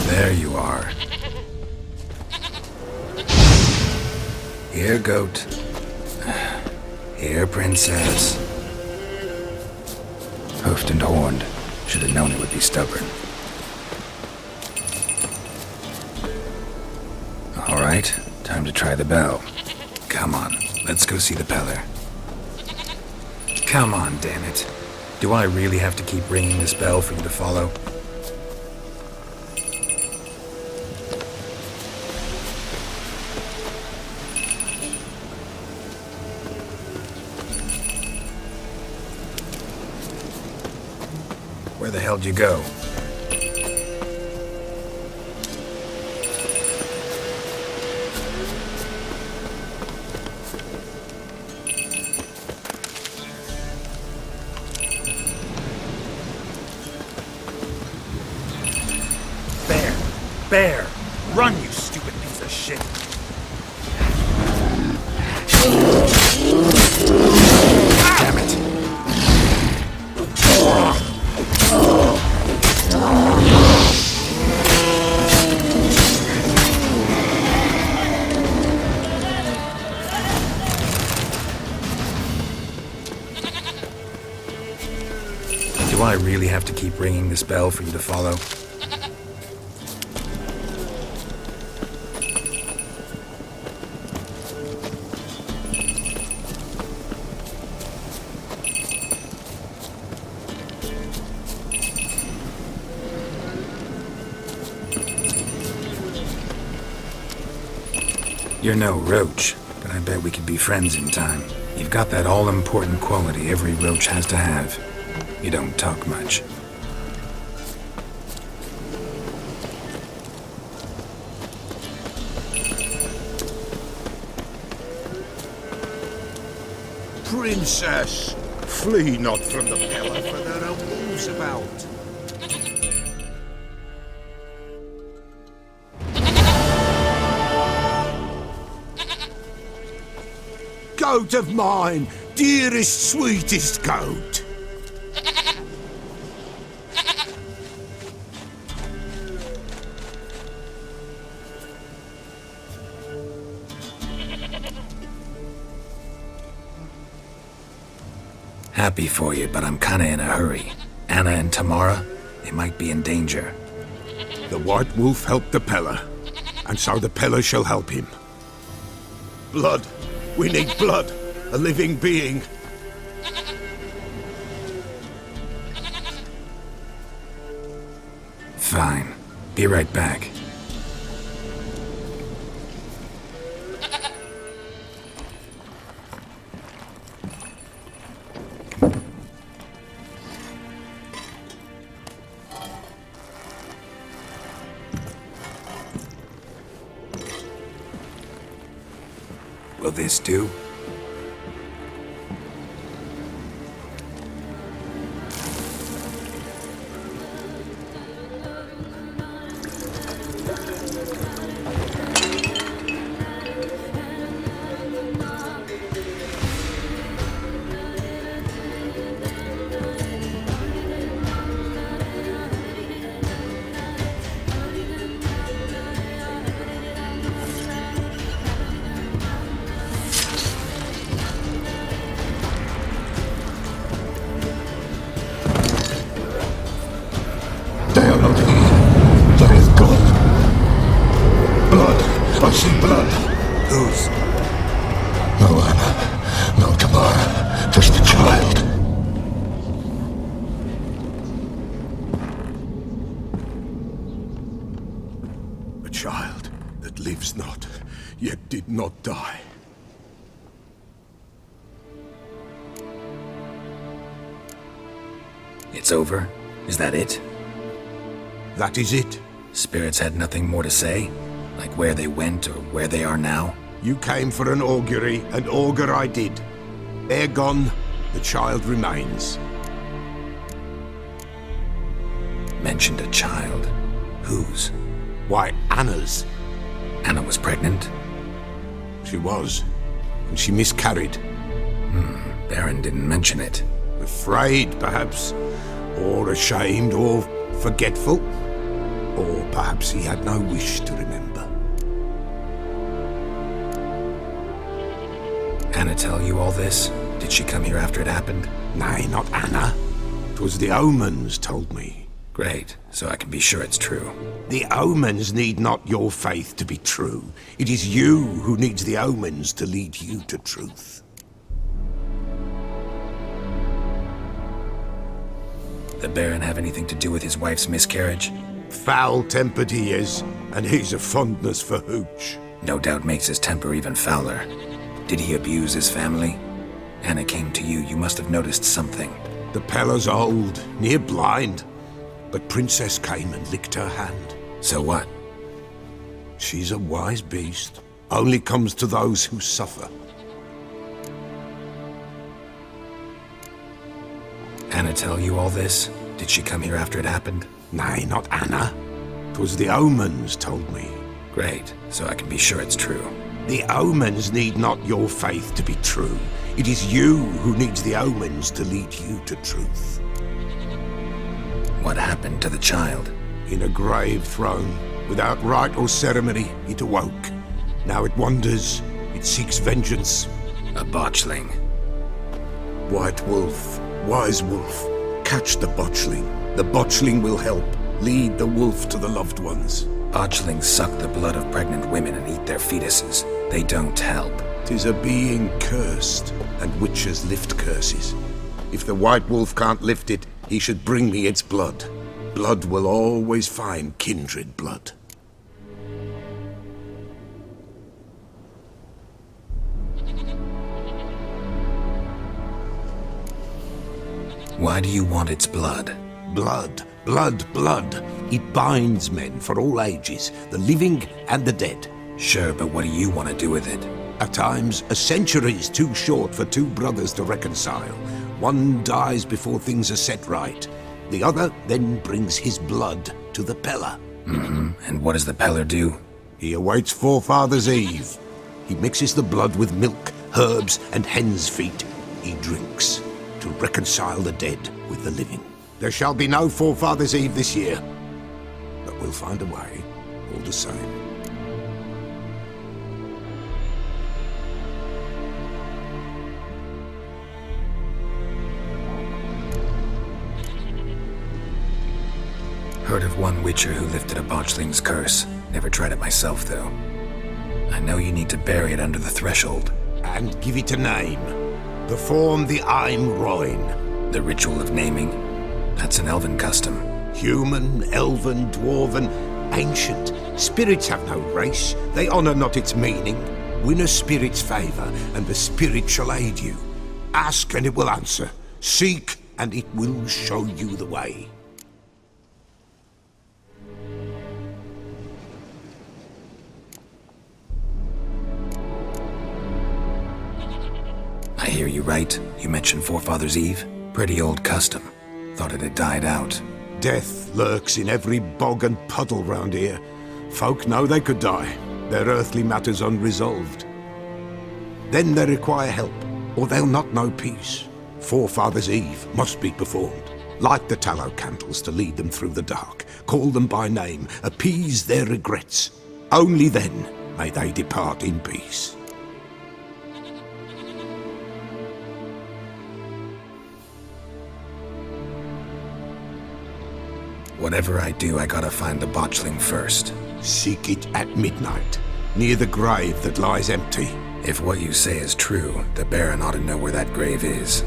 There you are. Here, goat. Here, princess. Hoofed and horned. Should have known it would be stubborn. All right, time to try the bell. Come on, let's go see the pellar. Come on, damn it. Do I really have to keep ringing this bell for you to follow? Where the hell'd you go? Bear! Run, you stupid piece of shit! Damn it! Do I really have to keep ringing this bell for you to follow? You're no roach, but I bet we could be friends in time. You've got that all-important quality every roach has to have. You don't talk much. Princess, flee not from the pellar, for there are wolves about. Goat of mine, dearest, sweetest goat. Happy for you, but I'm kinda in a hurry. Anna and Tamara, they might be in danger. The White Wolf helped the pellar, and so the pellar shall help him. Blood. We need blood. A living being. Fine. Be right back. Will this do? They are not here. There is God. Blood. I see blood. Whose? No Anna. No Tamara. Just the child. A child that lives not, yet did not die. It's over? Is that it? That is it. Spirits had nothing more to say? Like where they went or where they are now? You came for an augury, and augur I did. They're gone, the child remains. Mentioned a child. Whose? Why, Anna's. Anna was pregnant? She was, and she miscarried. Baron didn't mention it. Afraid, perhaps, or ashamed, or forgetful. Or perhaps he had no wish to remember. Anna tell you all this? Did she come here after it happened? Nay, not Anna. 'Twas the omens told me. Great, so I can be sure it's true. The omens need not your faith to be true. It is you who needs the omens to lead you to truth. The Baron have anything to do with his wife's miscarriage? Foul-tempered he is, and he's a fondness for hooch. No doubt makes his temper even fouler. Did he abuse his family? Anna came to you, you must have noticed something. The Pellar's old, near blind, but Princess came and licked her hand. So what? She's a wise beast, only comes to those who suffer. Anna tell you all this? Did she come here after it happened? Nay, not Anna. 'Twas the omens told me. Great, so I can be sure it's true. The omens need not your faith to be true. It is you who needs the omens to lead you to truth. What happened to the child? In a grave thrown, without rite or ceremony, it awoke. Now it wanders, it seeks vengeance. A botchling. White wolf, wise wolf, catch the botchling. The botchling will help, lead the wolf to the loved ones. Botchlings suck the blood of pregnant women and eat their fetuses. They don't help. 'Tis a being cursed, and witches lift curses. If the white wolf can't lift it, he should bring me its blood. Blood will always find kindred blood. Why do you want its blood? Blood, blood, blood. It binds men for all ages, the living and the dead. Sure, but what do you want to do with it? At times, a century is too short for two brothers to reconcile. One dies before things are set right. The other then brings his blood to the pellar. And what does the pellar do? He awaits Forefather's Eve. He mixes the blood with milk, herbs, and hen's feet. He drinks to reconcile the dead with the living. There shall be no Forefather's Eve this year, but we'll find a way, all the same. Heard of one witcher who lifted a botchling's curse. Never tried it myself, though. I know you need to bury it under the threshold. And give it a name. Perform the Aim Roin. The ritual of naming. That's an elven custom. Human, elven, dwarven, ancient. Spirits have no race. They honor not its meaning. Win a spirit's favor, and the spirit shall aid you. Ask, and it will answer. Seek, and it will show you the way. hear you right? You mentioned Forefathers' Eve? Pretty old custom. Thought it had died out. Death lurks in every bog and puddle round here. Folk know they could die, their earthly matters unresolved. Then they require help, or they'll not know peace. Forefathers' Eve must be performed. Light the tallow candles to lead them through the dark. Call them by name, appease their regrets. Only then may they depart in peace. Whatever I do, I gotta find the botchling first. Seek it at midnight, near the grave that lies empty. If what you say is true, the Baron ought to know where that grave is.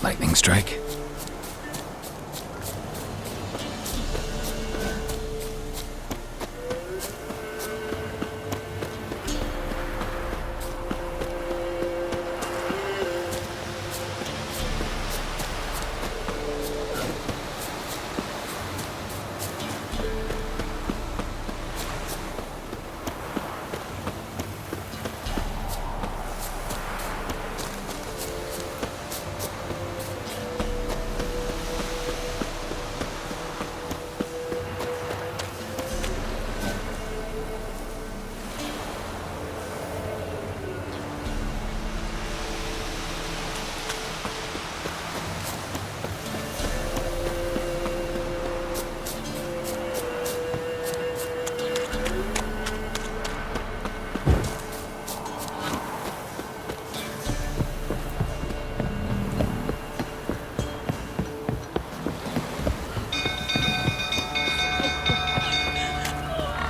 Lightning strike?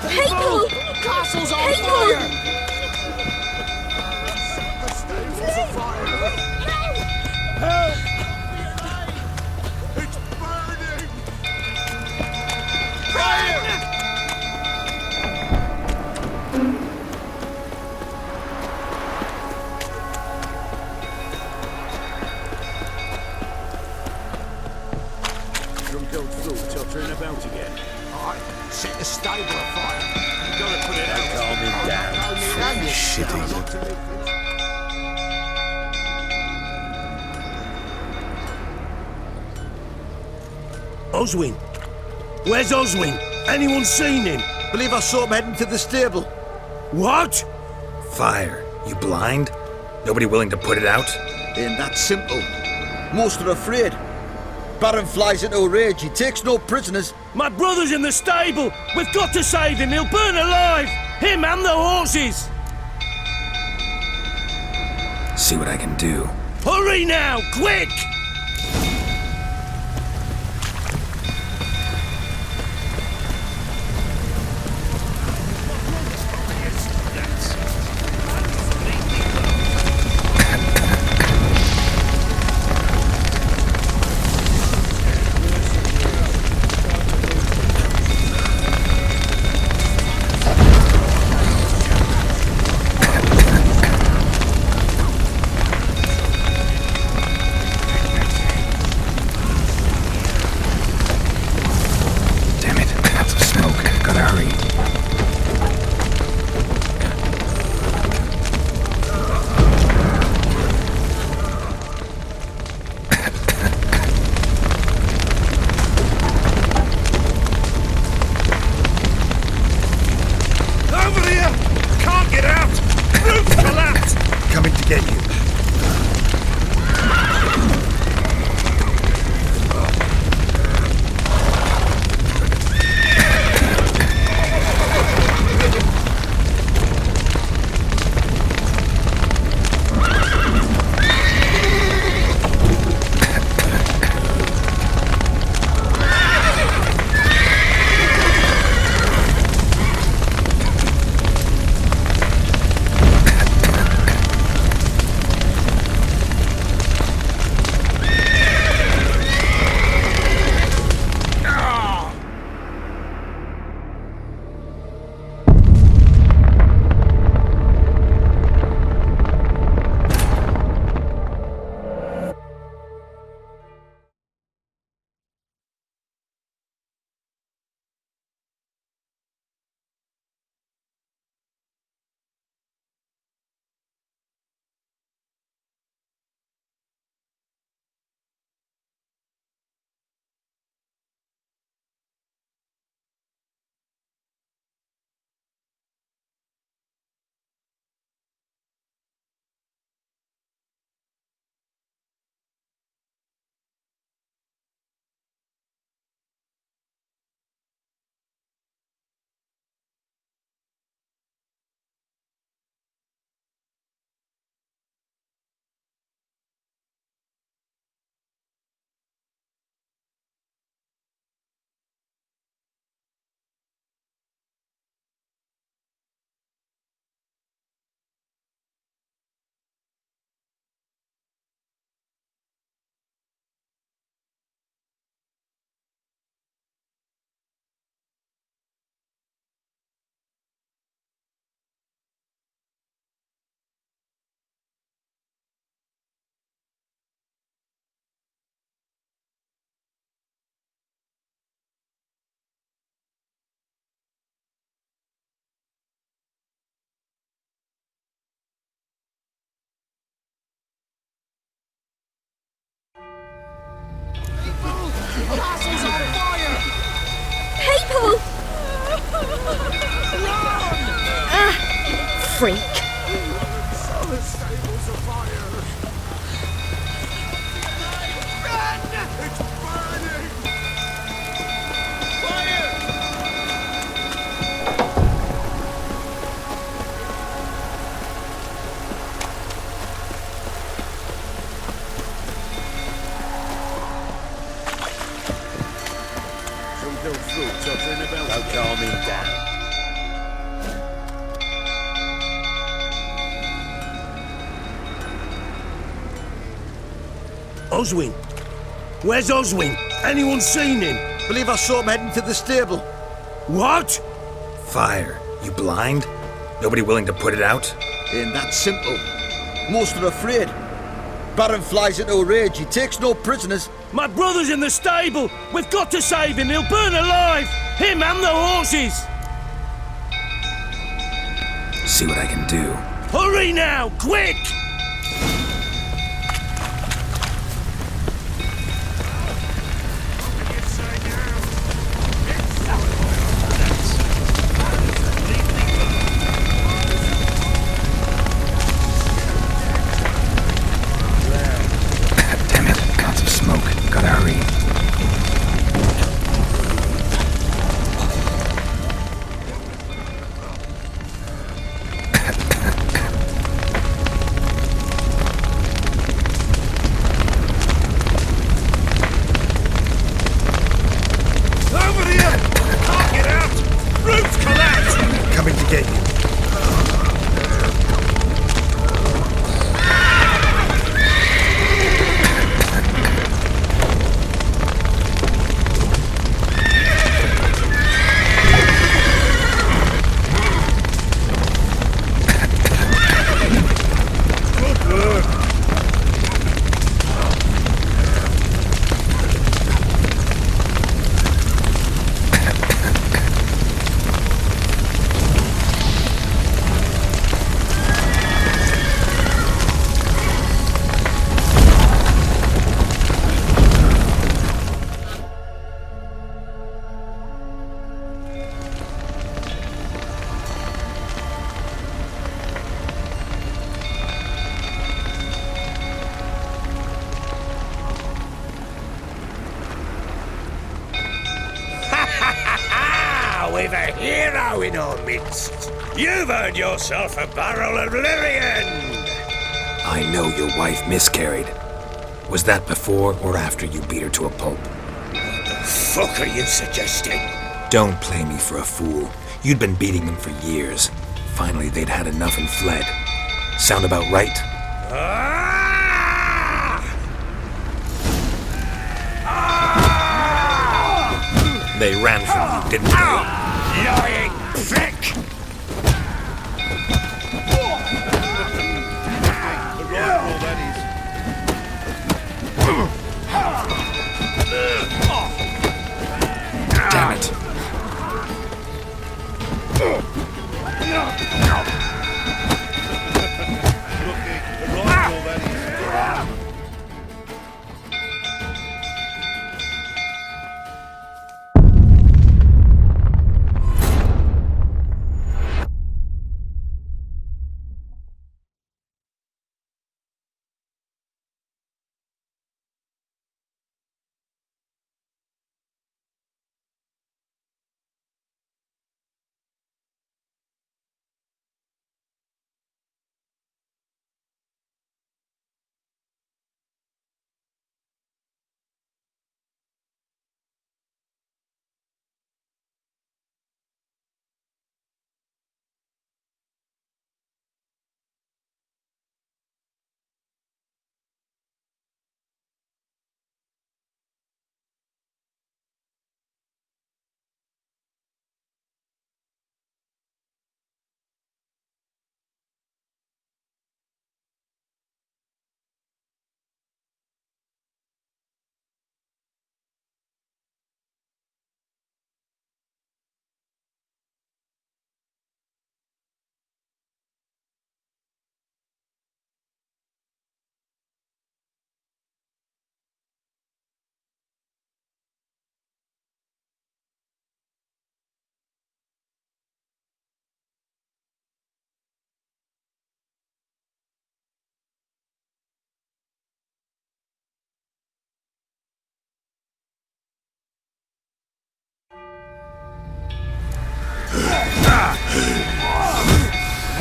People! Castle's on People! fire! The Stables are fire! Help! It's burning! Fire! Drunk old fool tottering about again. Set the stable afire. You gotta put it out. Calm him down. Shitty. Oswin? Where's Oswin? Anyone seen him? Believe I saw him heading to the stable. What? Fire. You blind? Nobody willing to put it out? Ain't that simple. Most are afraid. Baron flies into a rage. He takes no prisoners. My brother's in the stable! We've got to save him! He'll burn alive! Him and the horses! See what I can do. Hurry now! Quick! Damn it, lots of smoke. Gotta hurry. Over here! Can't get out! Roof collapsed! Coming to get you. People! Freak. The stable's afire! Run! It's burning! Fire! Some little fruit tottering about. Don't calm him down. Oswin! Where's Oswin? Anyone seen him? Believe I saw him heading to the stable. What? Fire. You blind? Nobody willing to put it out? Ain't that simple. Most are afraid. Baron flies into a rage. He takes no prisoners. My brother's in the stable! We've got to save him! He'll burn alive! Him and the horses! See what I can do. Hurry now! Quick! Damn it, lots of smoke. Gotta hurry. we've a hero in our midst. You've earned yourself a barrel of Lyrian. I know your wife miscarried. Was that before or after you beat her to a pulp? What the fuck are you suggesting? Don't play me for a fool. You'd been beating them for years. Finally, they'd had enough and fled. Sound about right? They ran from you, didn't they? Lying prick! Damn it.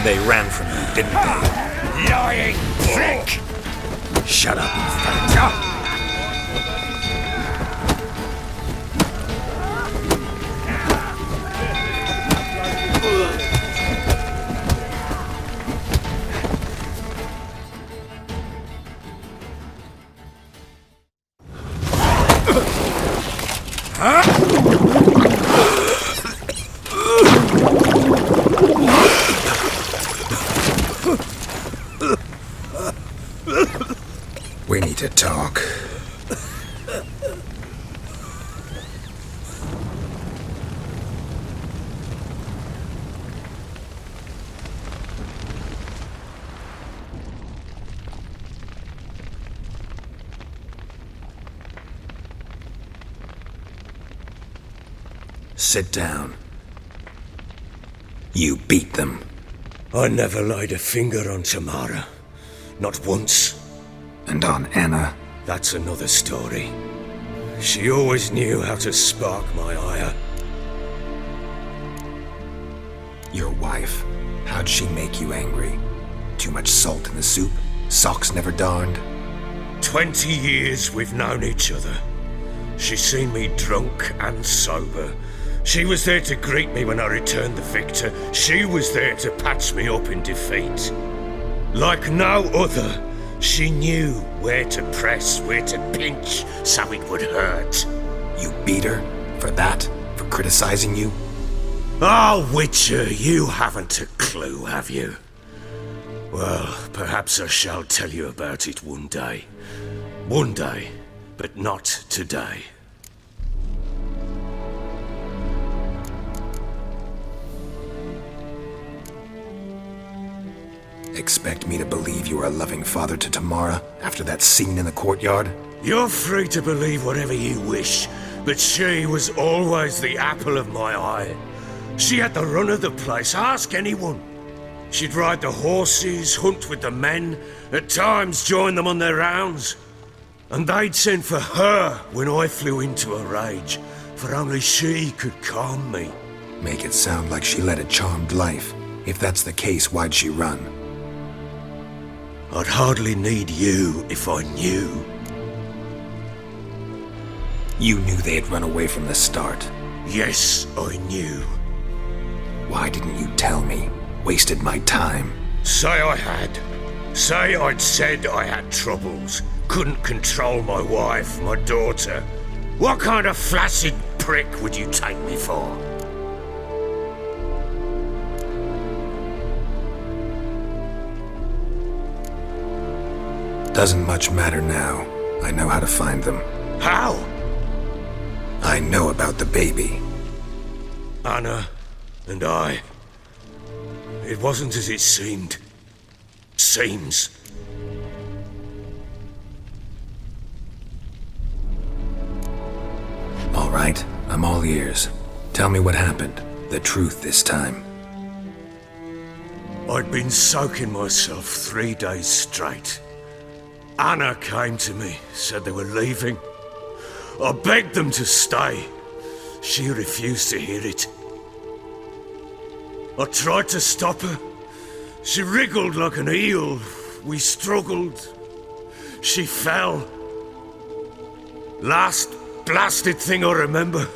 They ran from you, didn't they? Lying prick! Shut up, you fat. We need to talk. Sit down. You beat them. I never laid a finger on Tamara. Not once. And on Anna. That's another story. She always knew how to spark my ire. Your wife. How'd she make you angry? Too much salt in the soup? Socks never darned? 20 years we've known each other. She's seen me drunk and sober. She was there to greet me when I returned the victor. She was there to patch me up in defeat. Like no other, she knew where to press, where to pinch, so it would hurt. You beat her? For that? For criticizing you? Oh, Witcher, you haven't a clue, have you? Well, perhaps I shall tell you about it one day. One day, but not today. Expect me to believe you are a loving father to Tamara after that scene in the courtyard? You're free to believe whatever you wish, but she was always the apple of my eye. She had the run of the place, ask anyone. She'd ride the horses, hunt with the men, at times join them on their rounds. And they'd send for her when I flew into a rage, for only she could calm me. Make it sound like she led a charmed life. If that's the case, why'd she run? I'd hardly need you if I knew. You knew they'd run away from the start. Yes, I knew. Why didn't you tell me? Wasted my time. Say I had. Say I'd said I had troubles. Couldn't control my wife, my daughter. What kind of flaccid prick would you take me for? Doesn't much matter now. I know how to find them. How? I know about the baby. Anna and I. It wasn't as it seemed. Seems. All right, I'm all ears. Tell me what happened. The truth this time. I'd been soaking myself 3 days straight. Anna came to me, said they were leaving. I begged them to stay. She refused to hear it. I tried to stop her. She wriggled like an eel. We struggled. She fell. Last blasted thing I remember.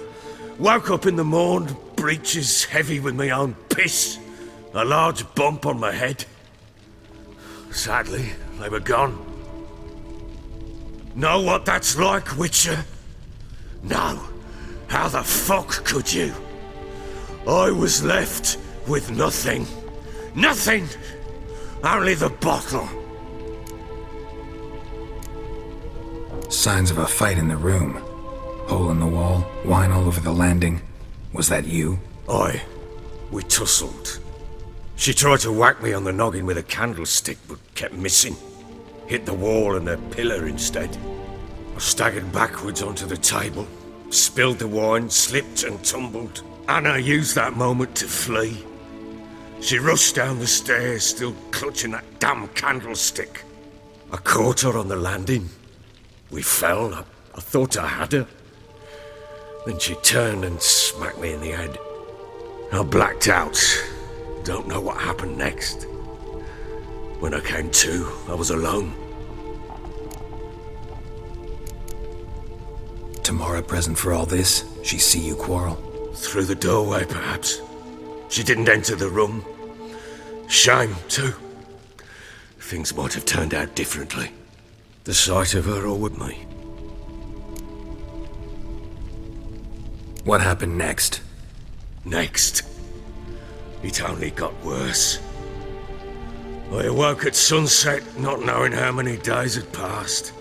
Woke up in the morn, breeches heavy with my own piss. A large bump on my head. Sadly, they were gone. Know what that's like, Witcher? No. How the fuck could you? I was left with nothing. Nothing! Only the bottle. Signs of a fight in the room. Hole in the wall, wine all over the landing. Was that you? Aye. We tussled. She tried to whack me on the noggin with a candlestick, but kept missing. Hit the wall and a pillar instead. I staggered backwards onto the table, spilled the wine, slipped and tumbled. Anna used that moment to flee. She rushed down the stairs, still clutching that damn candlestick. I caught her on the landing. We fell. I thought I had her. Then she turned and smacked me in the head. I blacked out. Don't know what happened next. When I came to, I was alone. Tamara present for all this? She see you quarrel? Through the doorway, perhaps. She didn't enter the room. Shame, too. Things might have turned out differently. The sight of her all with me. What happened next? Next, it only got worse. I awoke at sunset, not knowing how many days had passed.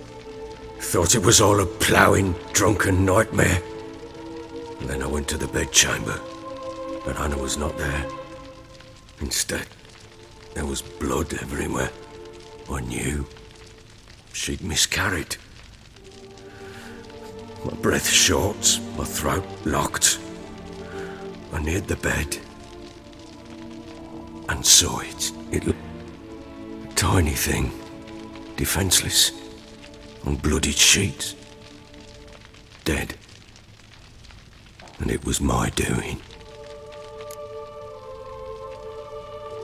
Thought it was all a ploughing, drunken nightmare. And then I went to the bedchamber, but Anna was not there. Instead, there was blood everywhere. I knew she'd miscarried. My breath short, my throat locked. I neared the bed and saw it. It looked a tiny thing, defenseless, on bloodied sheets, dead. And it was my doing.